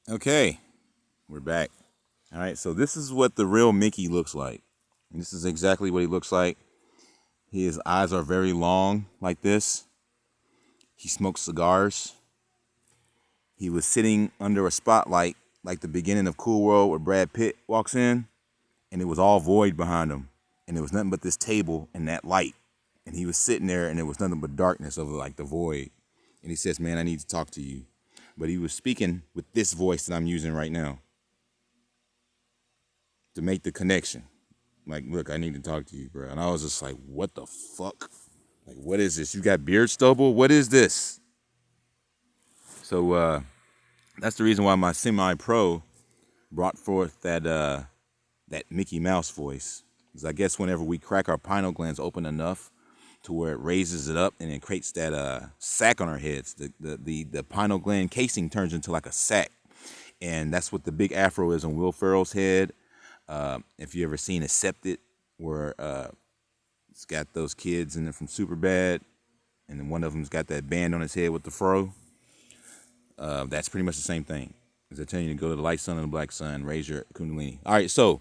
Okay, we're back. All right, so this is what the real Mickey looks like. And this is exactly what he looks like. His eyes are very long, like this. He smokes cigars. He was sitting under a spotlight, like the beginning of Cool World, where Brad Pitt walks in, and it was all void behind him. And there was nothing but this table and that light. And he was sitting there, and there was nothing but darkness over like the void. And he says, "Man, I need to talk to you." But he was speaking with this voice that I'm using right now to make the connection. Like, look, I need to talk to you, bro. And I was just like, what the fuck? Like, what is this? You got beard stubble? What is this? So that's the reason why my semi-pro brought forth that Mickey Mouse voice. Because I guess whenever we crack our pineal glands open enough to where it raises it up and it creates that sack on our heads, the pineal gland casing turns into like a sack. And that's what the big afro is on Will Ferrell's head. If you ever seen Accepted, where it's got those kids in it from Superbad, and then one of them's got that band on his head with the fro. That's pretty much the same thing. As I tell you to go to the light sun and the black sun, raise your kundalini. All right, so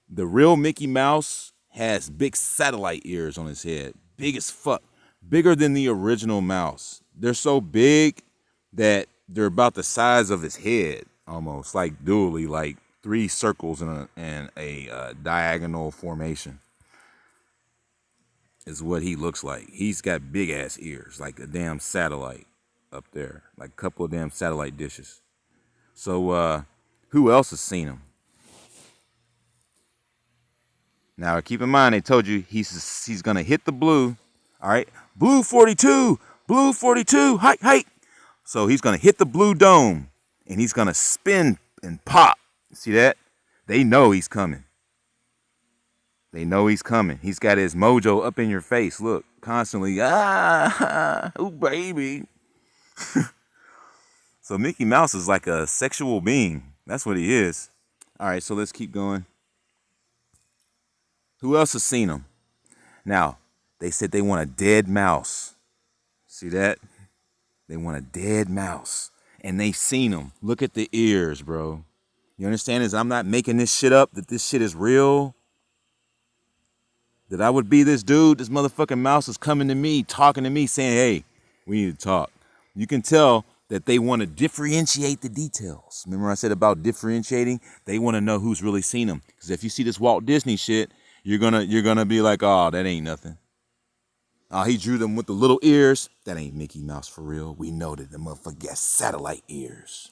the real Mickey Mouse has big satellite ears on his head, big as fuck, bigger than the original mouse. They're so big that they're about the size of his head, almost like dually, like 3 circles in a diagonal formation is what he looks like. He's got big ass ears, like a damn satellite up there, like a couple of damn satellite dishes. So who else has seen him? Now keep in mind, they told you he's gonna hit the blue. All right, blue 42, blue 42, height. So he's gonna hit the blue dome, and he's gonna spin and pop. See that? They know he's coming. They know he's coming. He's got his mojo up in your face. Look, constantly, oh baby. So Mickey Mouse is like a sexual being. That's what he is. All right, so let's keep going. Who else has seen him? Now, they said they want a dead mouse. See that? They want a dead mouse. And they seen him. Look at the ears, bro. You understand? Is I'm not making this shit up, that this shit is real. That I would be this dude, this motherfucking mouse is coming to me, talking to me, saying, hey, we need to talk. You can tell that they want to differentiate the details. Remember I said about differentiating? They want to know who's really seen them. Because if you see this Walt Disney shit, you're gonna be like, oh, that ain't nothing. Oh, he drew them with the little ears. That ain't Mickey Mouse for real. We know that the motherfucker got satellite ears.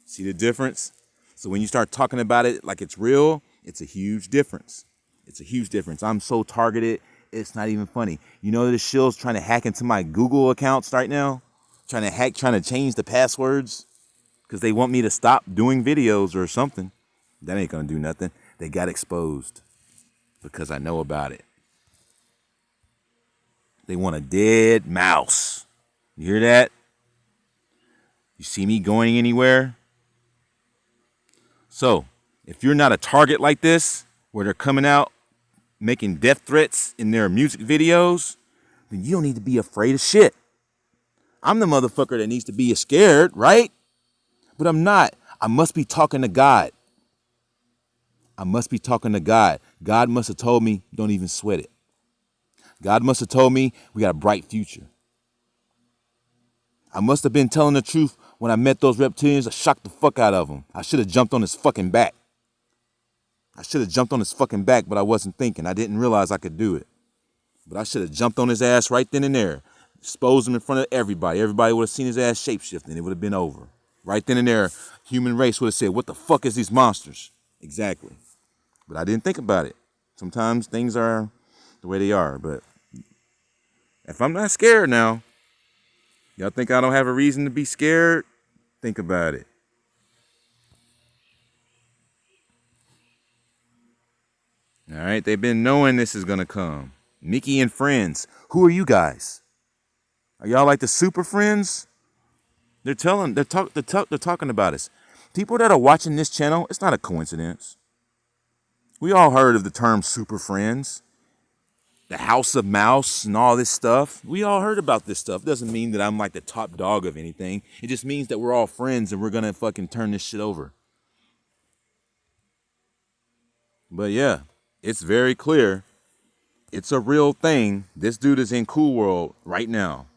See the difference? So when you start talking about it like it's real, it's a huge difference. It's a huge difference. I'm so targeted, it's not even funny. You know this shill's trying to hack into my Google accounts right now? Trying to change the passwords because they want me to stop doing videos or something. That ain't gonna do nothing. They got exposed because I know about it. They want a dead mouse. You hear that? You see me going anywhere? So, if you're not a target like this, where they're coming out making death threats in their music videos, then you don't need to be afraid of shit. I'm the motherfucker that needs to be scared, right? But I'm not. I must be talking to God. I must be talking to God. God must have told me, don't even sweat it. God must have told me we got a bright future. I must have been telling the truth when I met those reptilians. I shocked the fuck out of them. I should have jumped on his fucking back. But I wasn't thinking. I didn't realize I could do it. But I should have jumped on his ass right then and there. Exposed him in front of everybody. Everybody would have seen his ass shapeshifting. It would have been over. Right then and there, human race would have said, what the fuck is these monsters? Exactly. But I didn't think about it. Sometimes things are the way they are. But if I'm not scared now, y'all think I don't have a reason to be scared? Think about it. All right, they've been knowing this is going to come. Mickey and friends. Who are you guys? Are y'all like the super friends? They're talking about us. People that are watching this channel, it's not a coincidence. We all heard of the term super friends. the House of Mouse and all this stuff. We all heard about this stuff. Doesn't mean that I'm like the top dog of anything. It just means that we're all friends and we're gonna fucking turn this shit over. But yeah, it's very clear. It's a real thing. This dude is in Cool World right now,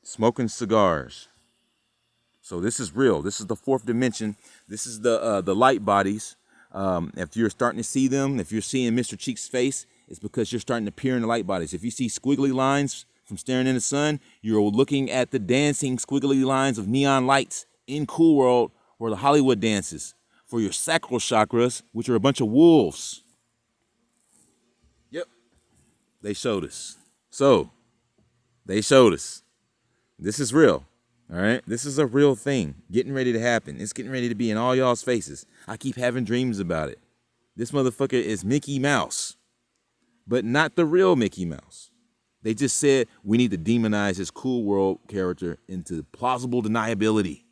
smoking cigars. So this is real. This is the fourth dimension. This is the light bodies. If you're starting to see them, if you're seeing Mr. Cheek's face, it's because you're starting to peer in the light bodies. If you see squiggly lines from staring in the sun, you're looking at the dancing squiggly lines of neon lights in Cool World, or the Hollywood dances for your sacral chakras, which are a bunch of wolves. Yep. They showed us. So, they showed us. This is real. All right? This is a real thing getting ready to happen. It's getting ready to be in all y'all's faces. I keep having dreams about it. This motherfucker is Mickey Mouse, but not the real Mickey Mouse. They just said we need to demonize his Cool World character into plausible deniability.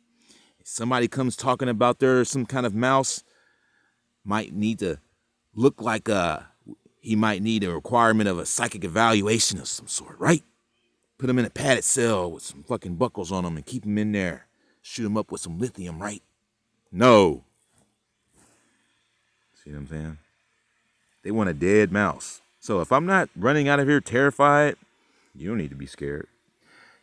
If somebody comes talking about there's some kind of mouse, might need to look like he might need a requirement of a psychic evaluation of some sort, right? Put him in a padded cell with some fucking buckles on him and keep him in there. Shoot him up with some lithium, right? No. See what I'm saying? They want a dead mouse. So if I'm not running out of here terrified, you don't need to be scared.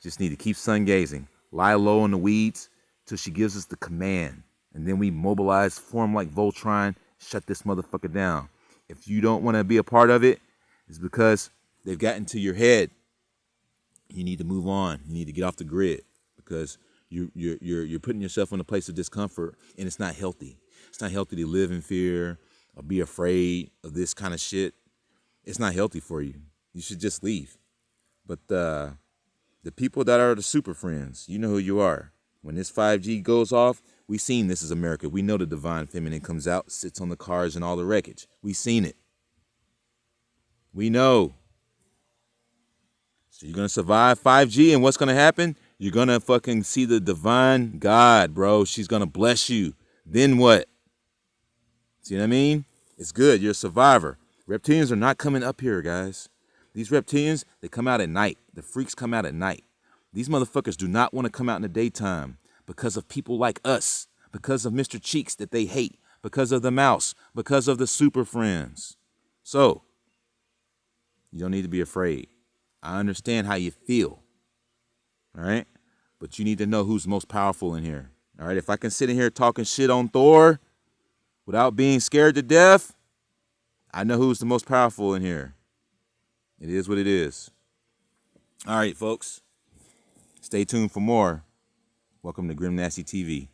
Just need to keep sun gazing. Lie low in the weeds till she gives us the command. And then we mobilize, form like Voltron, shut this motherfucker down. If you don't want to be a part of it, it's because they've gotten to your head. You need to move on. You need to get off the grid because you're putting yourself in a place of discomfort, and it's not healthy. It's not healthy to live in fear or be afraid of this kind of shit. It's not healthy for you. You should just leave. But the people that are the super friends, you know who you are. When this 5G goes off, we seen This Is America. We know the divine feminine comes out, sits on the cars and all the wreckage. We seen it. We know. So you're going to survive 5G, and what's going to happen? You're going to fucking see the divine God, bro. She's going to bless you. Then what? See what I mean? It's good. You're a survivor. Reptilians are not coming up here, guys. These reptilians, they come out at night. The freaks come out at night. These motherfuckers do not want to come out in the daytime because of people like us, because of Mr. Cheeks that they hate, because of the mouse, because of the super friends. So, you don't need to be afraid. I understand how you feel, all right? But you need to know who's most powerful in here, all right? If I can sit in here talking shit on Thor without being scared to death, I know who's the most powerful in here. It is what it is. All right, folks. Stay tuned for more. Welcome to Grimnasty TV.